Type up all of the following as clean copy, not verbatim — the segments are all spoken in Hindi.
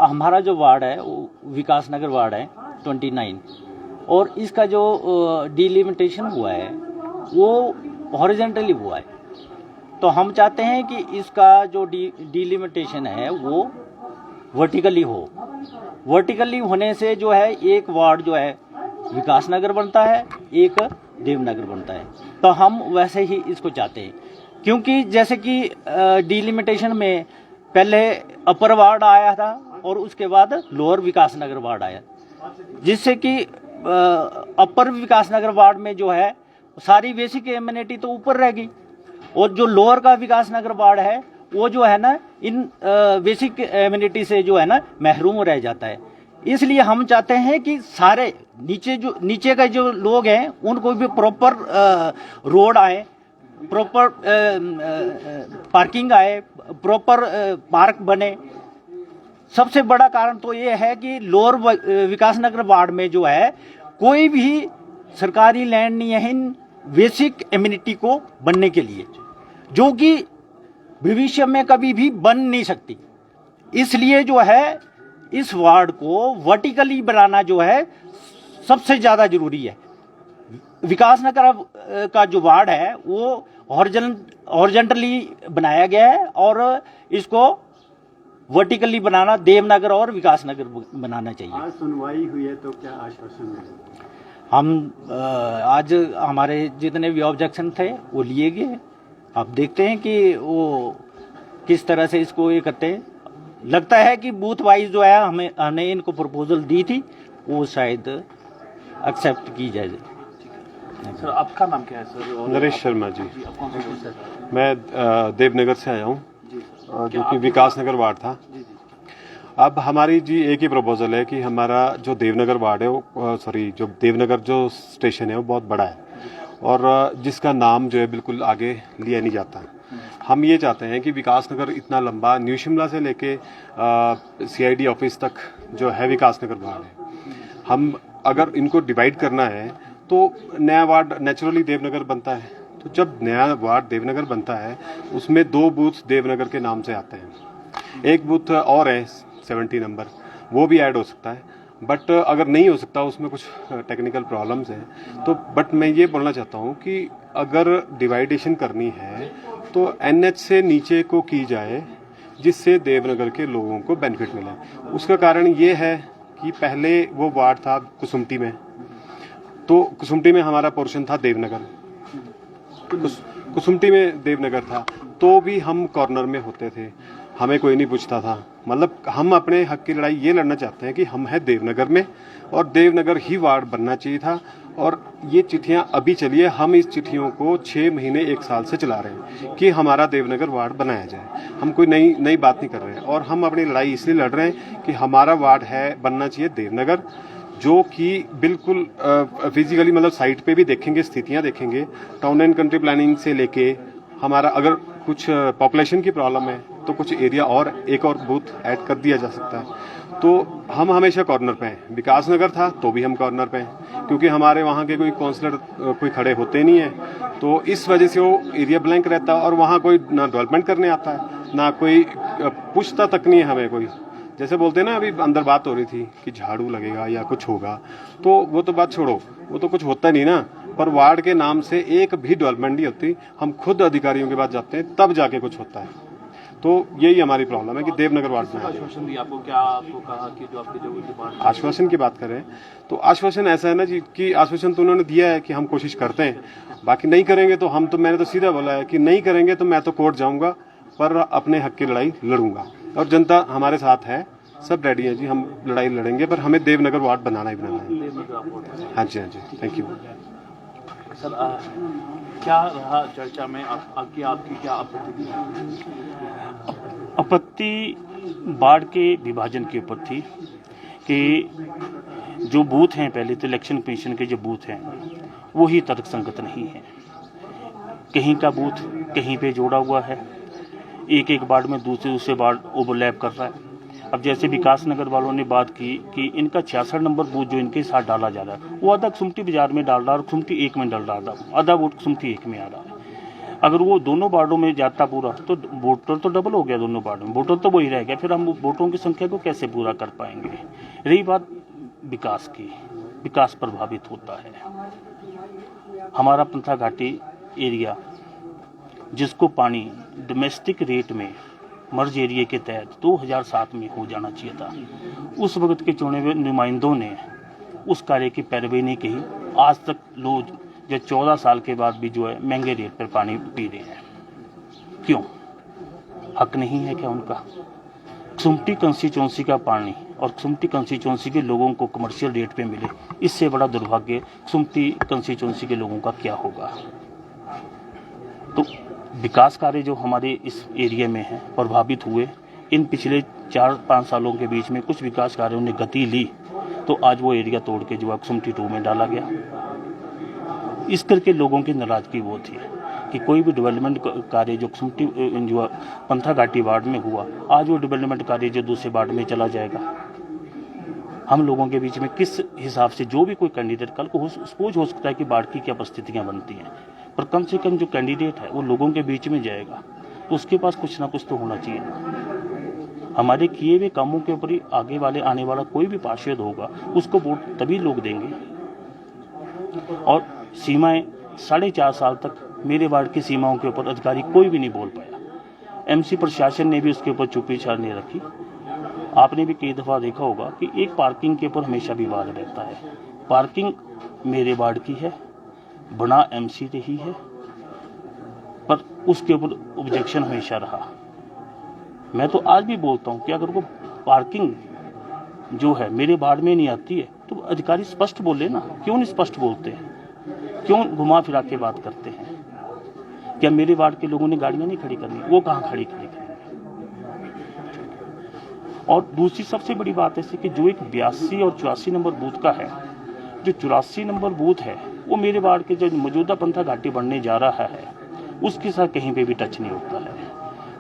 हमारा जो वार्ड है वो विकास नगर वार्ड है 29, और इसका जो डिलिमिटेशन हुआ है वो हॉरिजॉन्टली हुआ है। तो हम चाहते हैं कि इसका जो डिलिमिटेशन है वो वर्टिकली हो। वर्टिकली होने से जो है एक वार्ड जो है विकास नगर बनता है, एक देवनगर बनता है। तो हम वैसे ही इसको चाहते हैं, क्योंकि जैसे कि डिलिमिटेशन में पहले अपर वार्ड आया था और उसके बाद लोअर विकास नगर वार्ड आया, जिससे कि अपर विकास नगर वार्ड में जो है सारी बेसिक एमिनिटी तो ऊपर रह गई, और जो लोअर का विकास नगर वार्ड है वो जो है ना इन बेसिक एमिनिटी से जो है ना महरूम रह जाता है। इसलिए हम चाहते हैं कि सारे नीचे का जो लोग हैं उनको भी प्रॉपर रोड आए, प्रॉपर पार्किंग आए, प्रॉपर पार्क बने। सबसे बड़ा कारण तो ये है कि लोअर विकास नगर वार्ड में जो है कोई भी सरकारी लैंड नहीं है इन बेसिक एमिनिटी को बनने के लिए, जो कि भविष्य में कभी भी बन नहीं सकती। इसलिए जो है इस वार्ड को वर्टिकली बनाना जो है सबसे ज़्यादा जरूरी है। विकास नगर का जो वार्ड है वो हॉरिजॉन्टली बनाया गया है, और इसको वर्टिकली बनाना देवनगर और विकास नगर बनाना चाहिए। आज सुनवाई हुई है तो क्या आश्वासन मिले? हम आज हमारे जितने भी ऑब्जेक्शन थे वो लिए गए। आप देखते हैं कि वो किस तरह से इसको ये करते हैं। लगता है कि बूथ वाइज जो है हमने इनको प्रपोजल दी थी वो शायद एक्सेप्ट की जाए। सर आपका नाम क्या है सर? नरेश शर्मा जी। आप कौन से बूथ से? मैं देवनगर से आया हूँ, जो कि विकास नगर वार्ड था। अब हमारी जी एक ही प्रपोजल है कि हमारा जो देवनगर वार्ड है वो जो देवनगर जो स्टेशन है वो बहुत बड़ा है, और जिसका नाम जो है बिल्कुल आगे लिया नहीं जाता। हम ये चाहते हैं कि विकास नगर इतना लंबा न्यू शिमला से लेके CID ऑफिस तक जो है विकास नगर वार्ड है। हम अगर इनको डिवाइड करना है तो नया वार्ड नेचुरली देवनगर बनता है। तो जब नया वार्ड देवनगर बनता है उसमें 2 बूथ देवनगर के नाम से आते हैं। एक बूथ और है 70 नंबर, वो भी ऐड हो सकता है, बट अगर नहीं हो सकता उसमें कुछ टेक्निकल प्रॉब्लम्स हैं। तो बट मैं ये बोलना चाहता हूँ कि अगर डिवाइडेशन करनी है तो NH से नीचे को की जाए, जिससे देवनगर के लोगों को बेनिफिट मिले। उसका कारण ये है कि पहले वो वार्ड था कुसुम्पटी में, तो कुसुम्पटी में हमारा पोर्शन था देवनगर, कुसुम्पटी में देवनगर था, तो भी हम कॉर्नर में होते थे, हमें कोई नहीं पूछता था। मतलब हम अपने हक की लड़ाई ये लड़ना चाहते हैं कि हम हैं देवनगर में और देवनगर ही वार्ड बनना चाहिए था। और ये चिट्ठियां अभी चली है, हम इस चिट्ठियों को 6 महीने 1 साल से चला रहे हैं कि हमारा देवनगर वार्ड बनाया जाए। हम कोई नई बात नहीं कर रहे हैं, और हम अपनी लड़ाई इसलिए लड़ रहे हैं कि हमारा वार्ड है बनना चाहिए देवनगर, जो कि बिल्कुल फिजिकली मतलब साइट पे भी देखेंगे, स्थितियां देखेंगे, टाउन एंड कंट्री प्लानिंग से लेके हमारा अगर कुछ पॉपुलेशन की प्रॉब्लम है तो कुछ एरिया और एक और बूथ ऐड कर दिया जा सकता है। तो हम हमेशा कॉर्नर पे हैं। विकास नगर था तो भी हम कॉर्नर पे हैं, क्योंकि हमारे वहाँ के कोई काउंसलर कोई खड़े होते नहीं है, तो इस वजह से वो एरिया ब्लैंक रहता है, और वहाँ कोई ना डेवलपमेंट करने आता है, ना कोई पूछता तक नहीं है हमें कोई। जैसे बोलते हैं ना, अभी अंदर बात हो रही थी कि झाड़ू लगेगा या कुछ होगा, तो वो तो बात छोड़ो, वो तो कुछ होता नहीं ना। पर वार्ड के नाम से एक भी डेवलपमेंट नहीं होती। हम खुद अधिकारियों के पास जाते हैं तब जाके कुछ होता है। तो यही हमारी प्रॉब्लम है कि देवनगर वार्ड में आश्वासन दिया आपको, क्या आपको कहा कि जो आपकी जो डिमांड? आश्वासन की बात करें तो आश्वासन ऐसा है ना जी कि आश्वासन तो उन्होंने दिया है कि हम कोशिश करते हैं, बाकी नहीं करेंगे तो मैंने तो सीधा बोला है कि नहीं करेंगे तो मैं तो कोर्ट जाऊंगा, पर अपने हक की लड़ाई लड़ूंगा। और जनता हमारे साथ है, सब रेडी है जी, हम लड़ाई लड़ेंगे, पर हमें देवनगर वार्ड बनाना ही बनाना है। हाँ जी, हाँ जी, थैंक यू सर। क्या रहा चर्चा में आपकी क्या आपत्ति थी? आपत्ति वार्ड के विभाजन के ऊपर थी कि जो बूथ हैं, पहले तो इलेक्शन कमीशन के जो बूथ हैं वो ही तर्कसंगत नहीं है। कहीं का बूथ कहीं पे जोड़ा हुआ है, एक वार्ड में दूसरे वार्ड ओवरलैप कर रहा है। अब जैसे विकास नगर वालों ने बात की कि इनका 66 नंबर बूथ जो इनके साथ डाला जा रहा है वो आधा कुसुम्पटी बाजार में डाल रहा है और कुसुम्पटी 1 में डाल रहा है, आधा वोट कुसुम्पटी 1 में आ रहा है। अगर वो दोनों वार्डों में जाता पूरा तो वोटर तो डबल हो गया, दोनों वार्डों में वोटर तो वही रह गया, फिर हम वोटों की संख्या को कैसे पूरा कर पाएंगे। रही बात विकास की, विकास प्रभावित होता है। हमारा पंथा घाटी एरिया जिसको पानी डोमेस्टिक रेट में मर्ज एरिया के तहत 2007 में हो जाना चाहिए था, उस वक्त के चुने हुए नुमाइंदों ने उस कार्य की पैरवी नहीं की। आज तक लोग जो 14 साल के बाद भी जो है महंगे रेट पर पानी पी रहे हैं। क्यों? हक नहीं है क्या उनका? खुमटी कंस्टिट्यूंसी का पानी और खुमटी कंस्टिट्यूंसी के लोगों को कमर्शियल रेट पे मिले, इससे बड़ा दुर्भाग्य खुमटी कंस्टिट्यूंसी के लोगों का क्या होगा। तो विकास कार्य जो हमारे इस एरिया में है प्रभावित हुए। इन पिछले 4-5 सालों के बीच में कुछ विकास कार्यों ने गति ली, तो आज वो एरिया तोड़ के जो है खुमटी 2 में डाला गया। इस करके लोगों की नाराजगी वो थी कि कोई भी डेवलपमेंट कार्य जो खुमटी जो पंथा घाटी वार्ड में हुआ, आज वो डेवलपमेंट कार्य जो दूसरे वार्ड में चला जाएगा। हम लोगों के बीच में किस हिसाब से जो भी कोई कैंडिडेट कल को सपोज हो सकता है कि बाढ़ की क्या परिस्थितियां बनती हैं, पर कम से कम जो कैंडिडेट है वो लोगों के बीच में जाएगा, तो उसके पास कुछ ना कुछ तो होना चाहिए। हमारे किए हुए कामों के ऊपर ही आगे वाले आने वाला कोई भी पार्षद होगा उसको वोट तभी लोग देंगे। और सीमाएं 4.5 साल तक मेरे वार्ड की सीमाओं के ऊपर अधिकारी कोई भी नहीं बोल पाया। एमसी प्रशासन ने भी उसके ऊपर चुप्पी छाड़ नहीं रखी। आपने भी कई दफ़ा देखा होगा कि एक पार्किंग के ऊपर हमेशा विवाद रहता है। पार्किंग मेरे वार्ड की है, बना एमसी रही है, पर उसके ऊपर ऑब्जेक्शन हमेशा रहा। मैं तो आज भी बोलता हूँ कि अगर वो पार्किंग जो है मेरे वार्ड में नहीं आती है तो अधिकारी स्पष्ट बोले ना। क्यों नहीं स्पष्ट बोलते हैं? क्यों घुमा फिरा के बात करते हैं? क्या मेरे वार्ड के लोगों ने गाड़ियां नहीं खड़ी करनी? वो कहाँ खड़ी करेंगे? और दूसरी सबसे बड़ी बात ऐसी कि जो एक 82 और 84 नंबर बूथ का है, जो 84 नंबर बूथ है वो मेरे वार्ड के जो मौजूदा पंथा घाटी बनने जा रहा है उसके साथ कहीं पे भी टच नहीं होता है।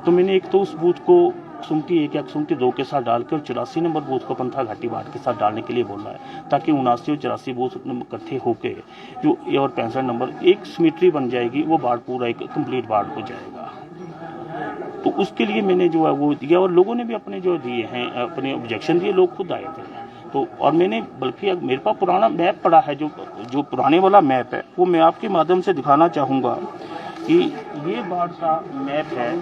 तो मैंने एक तो उस बूथ को खुमटी 1 या खुमटी 2 के साथ डालकर 84 नंबर बूथ को पंथा घाटी वार्ड के साथ डालने के लिए बोला है, ताकि 79 और 84 बूथ इकट्ठे होके जो और 65 नंबर एक सिमेट्री बन जाएगी, वो वार्ड पूरा एक कंप्लीट वार्ड हो जाएगा। तो उसके लिए मैंने जो है वो दिया और लोगों ने भी अपने जो दिए हैं, अपने ऑब्जेक्शन दिए, लोग खुद आए थे। तो और मैंने बल्कि मेरे पास पुराना मैप पड़ा है, जो पुराने वाला मैप है वो मैं आपके माध्यम से दिखाना चाहूँगा कि ये वार्ड का मैप है,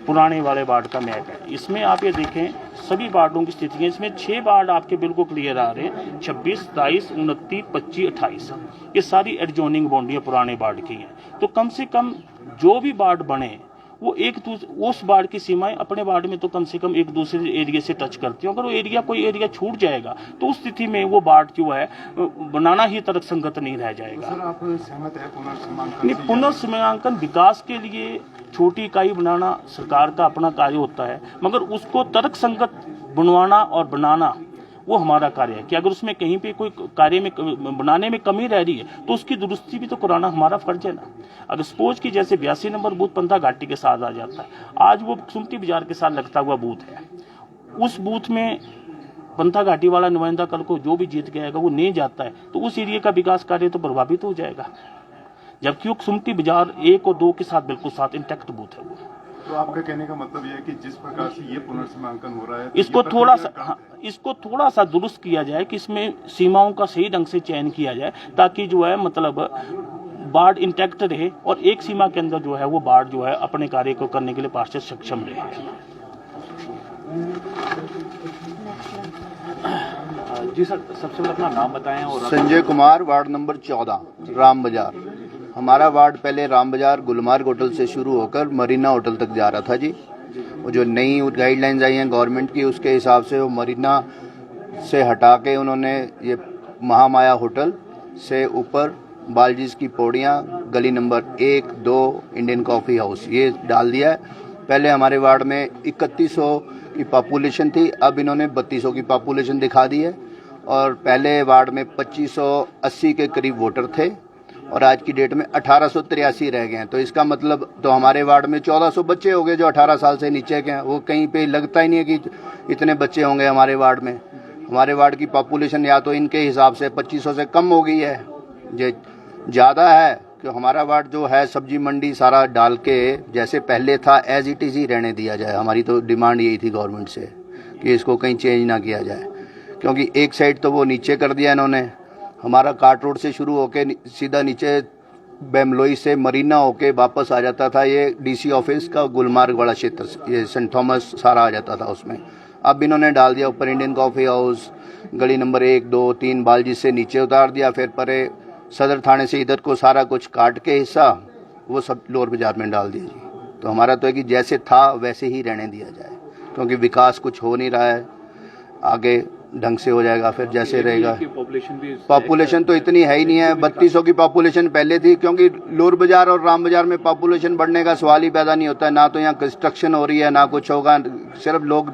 पुराने वाले वार्ड का मैप है। इसमें आप ये देखें सभी वार्डों की स्थितियाँ, इसमें 6 वार्ड आपके बिल्कुल क्लियर आ रहे हैं, 26, 23, 29, 25, 28। ये सारी एडजॉइनिंग बाउंड्रियाँ पुराने वार्ड की हैं। तो कम से कम जो भी वार्ड बने वो एक उस वार्ड की सीमाएं अपने वार्ड में तो कम से कम एक दूसरे एरिया से टच करती हो। अगर वो एरिया कोई एरिया छूट जाएगा तो उस स्थिति में वो वार्ड जो है बनाना ही तर्कसंगत नहीं रह जाएगा। सर, आप सहमत है पुनर्सीमांकन? नहीं, पुनर्सीमांकन विकास के लिए छोटी इकाई बनाना सरकार का अपना कार्य होता है, मगर उसको तर्कसंगत बनवाना और बनाना वो हमारा कार्य है। कि अगर उसमें कहीं पे कोई कार्य में बनाने में कमी रह रही है तो उसकी दुरुस्ती भी तो कराना हमारा फर्ज है ना। अगर सपोज की जैसे 82 नंबर बूथ पंथा घाटी के साथ आ जाता है, आज वो सुमटी बाजार के साथ लगता हुआ बूथ है, उस बूथ में पंथा घाटी वाला नुमाइंदा कल को जो भी जीत गएगा वो नहीं जाता है तो उस एरिया का विकास कार्य तो प्रभावित हो जाएगा। जबकि वो सुमटी बाजार 1 और 2 के साथ बिल्कुल साथ इंटैक्ट बूथ है वो। तो आपका कहने का मतलब ये है कि जिस प्रकार से ये पुनर्सीमांकन हो रहा है, इसको थोड़ा सा दुरुस्त किया जाए कि इसमें सीमाओं का सही ढंग से चयन किया जाए, ताकि जो है मतलब वार्ड इंटैक्ट रहे और एक सीमा के अंदर जो है वो वार्ड जो है अपने कार्य को करने के लिए पार्षद सक्षम रहे। जी सर, सबसे पहले अपना नाम बताएं। और संजय कुमार, वार्ड नंबर 14, राम बाजार। हमारा वार्ड पहले राम बाजार गुलमार्ग होटल से शुरू होकर मरीना होटल तक जा रहा था जी। वो जो नई गाइडलाइंस आई हैं गवर्नमेंट की, उसके हिसाब से वो मरीना से हटा के उन्होंने ये महामाया होटल से ऊपर बालजीज की पौड़ियाँ, गली नंबर 1, 2, इंडियन कॉफ़ी हाउस ये डाल दिया है। पहले हमारे वार्ड में 3100 की पॉपुलेशन थी, अब इन्होंने 3200 की पॉपुलेशन दिखा दी है। और पहले वार्ड में 2580 के करीब वोटर थे और आज की डेट में 1883 रह गए हैं। तो इसका मतलब तो हमारे वार्ड में 1400 बच्चे हो गए जो 18 साल से नीचे के हैं। वो कहीं पे लगता ही नहीं है कि इतने बच्चे होंगे हमारे वार्ड में। हमारे वार्ड की पॉपुलेशन या तो इनके हिसाब से 2500 से कम हो गई है, जो ज़्यादा है कि हमारा वार्ड जो है सब्जी मंडी सारा डाल के जैसे पहले था एज इट इज़ ही रहने दिया जाए। हमारी तो डिमांड यही थी गवर्नमेंट से कि इसको कहीं चेंज ना किया जाए, क्योंकि एक साइड तो वो नीचे कर दिया इन्होंने। हमारा काट रोड से शुरू होके सीधा नीचे बेमलोई से मरीना होके वापस आ जाता था। ये डीसी ऑफिस का गुलमार्ग वाला क्षेत्र, ये सेंट थॉमस सारा आ जाता था उसमें। अब इन्होंने डाल दिया ऊपर इंडियन कॉफ़ी हाउस, गली नंबर 1, 2, 3 बालजी से नीचे उतार दिया, फिर परे सदर थाने से इधर को सारा कुछ काट के हिस्सा वो सब लोअर बाजार में डाल दिया जी। तो हमारा तो है कि जैसे था वैसे ही रहने दिया जाए, क्योंकि विकास कुछ हो नहीं रहा है, आगे ढंग से हो जाएगा फिर जैसे रहेगा। पॉपुलेशन तो इतनी है ही नहीं है, 3200 की पॉपुलेशन पहले थी, क्योंकि लोअर बाजार और राम बाजार में पॉपुलेशन बढ़ने का सवाल ही पैदा नहीं होता है। ना तो यहाँ कंस्ट्रक्शन हो रही है ना कुछ होगा, सिर्फ लोग